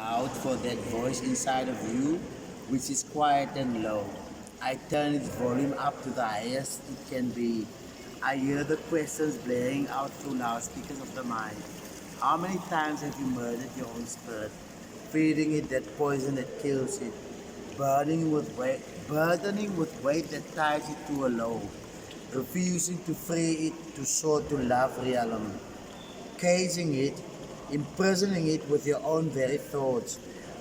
out for that voice inside of you, which is quiet and low. I turn its volume up to the highest it can be. I hear the questions blaring out through loudspeakers of the mind. How many times have you murdered your own spirit, feeding it that poison that kills it, burdening with weight that ties it to a low, refusing to free it to soar to love realm, caging it, imprisoning it with your own very thoughts,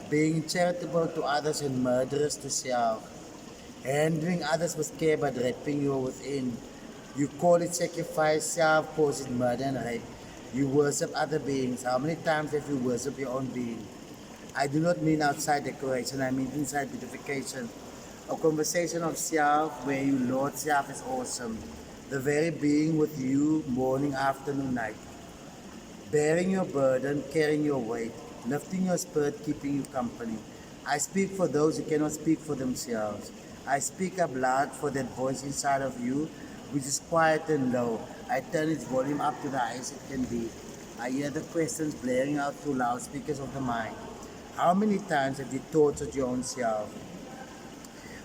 being charitable to others and murderous to self, handling others with care but raping you within. You call it sacrifice, self calls it murder and rape. You worship other beings. How many times have you worshipped your own being? I do not mean outside decoration, I mean inside beautification. A conversation of self where you Lord self is awesome. The very being with you morning, afternoon, night. Bearing your burden, carrying your weight, lifting your spirit, keeping you company. I speak for those who cannot speak for themselves. I speak up loud for that voice inside of you, which is quiet and low. I turn its volume up to the highest it can be. I hear the questions blaring out through loudspeakers of the mind. How many times have you tortured your own self?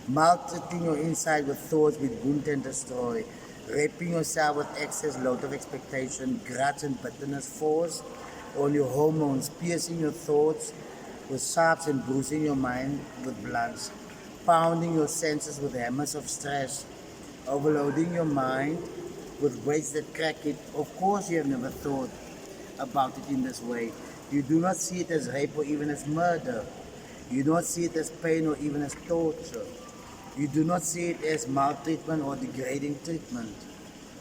Maltreating your inside with thoughts which wound and destroy, raping yourself with excess load of expectation, grudge and bitterness, force on your hormones, piercing your thoughts with sharps and bruising your mind with blunts, pounding your senses with hammers of stress, overloading your mind with weights that crack it. Of course, you have never thought about it in this way. You do not see it as rape or even as murder. You do not see it as pain or even as torture. You do not see it as maltreatment or degrading treatment.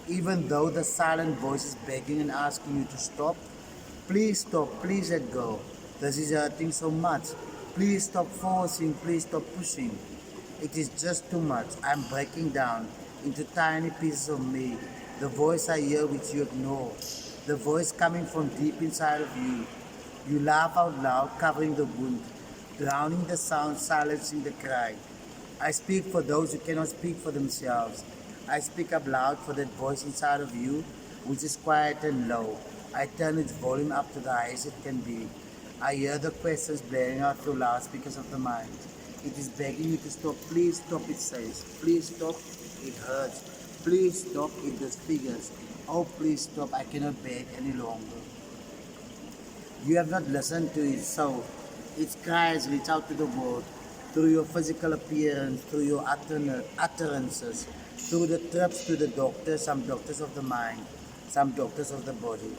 Even though the silent voice is begging and asking you to stop, please stop, please let go. This is hurting so much. Please stop forcing, please stop pushing. It is just too much. I'm breaking down into tiny pieces of me. The voice I hear which you ignore. The voice coming from deep inside of you. You laugh out loud, covering the wound, drowning the sound, silencing the cry. I speak for those who cannot speak for themselves. I speak up loud for that voice inside of you, which is quiet and low. I turn its volume up to the highest it can be. I hear the questions blaring out through loudspeakers of the mind. It is begging you to stop. Please stop, it says. Please stop, it hurts. Please stop, it disfigures. Oh, please stop, I cannot bear it any longer. You have not listened to it, so its cries reach out to the world through your physical appearance, through your utterances, through the trips to the doctors, some doctors of the mind, some doctors of the body.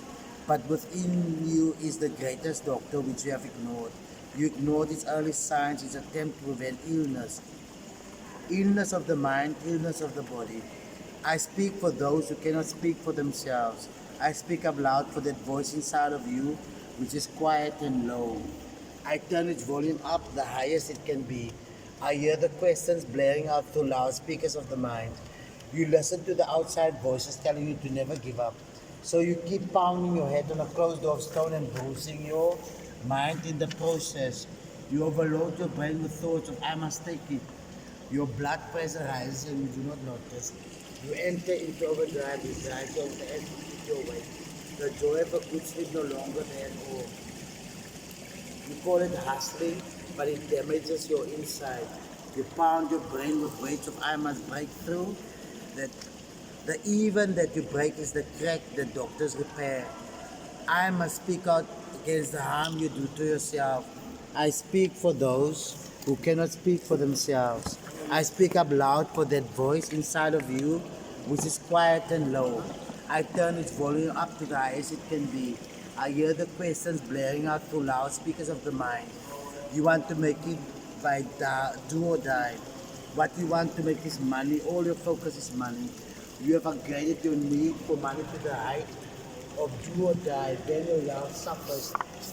But within you is the greatest doctor which you have ignored. You ignored its early signs, its attempt to prevent illness. Illness of the mind, illness of the body. I speak for those who cannot speak for themselves. I speak up loud for that voice inside of you, which is quiet and low. I turn its volume up the highest it can be. I hear the questions blaring out through loudspeakers of the mind. You listen to the outside voices telling you to never give up. So you keep pounding your head on a closed door of stone and bruising your mind in the process. You overload your brain with thoughts of I must take it. Your blood pressure rises and you do not notice. You enter into overdrive, you drive you over the edge to keep your weight. The joy of a good sleep no longer there at all. You call it hustling, but it damages your inside. You pound your brain with weights of I must break through. That the even that you break is the crack that doctors repair. I must speak out against the harm you do to yourself. I speak for those who cannot speak for themselves. I speak up loud for that voice inside of you, which is quiet and low. I turn its volume up to the highest it can be. I hear the questions blaring out through loudspeakers of the mind. You want to make it by do or die. What you want to make is money. All your focus is money. You have upgraded your need for money to the height of do or die. Then your love suffers.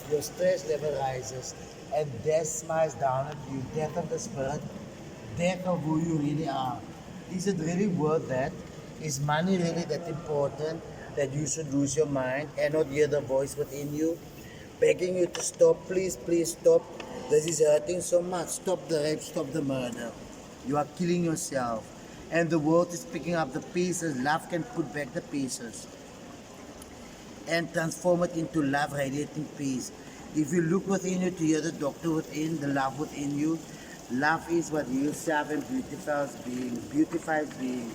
Your stress level rises. And death smiles down at you. Death of the spirit. Death of who you really are. Is it really worth that? Is money really that important that you should lose your mind and not hear the voice within you begging you to stop? Please, please stop. This is hurting so much. Stop the rape, stop the murder. You are killing yourself. And the world is picking up the pieces. Love can put back the pieces and transform it into love radiating peace. If you look within you to hear the doctor within, the love within you, love is what heals self and beautifies being. Beautifies being.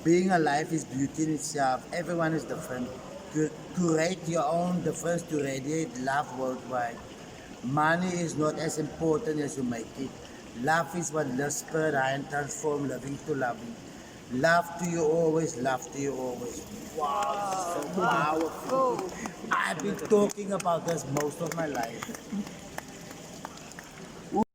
Being alive is beauty in itself. Everyone is different. Curate your own difference to radiate love worldwide. Money is not as important as you make it. Love is what lifts spirit high and transform loving to loving. Love to you always, love to you always. Wow, this is so powerful. Go. I've been talking about this most of my life.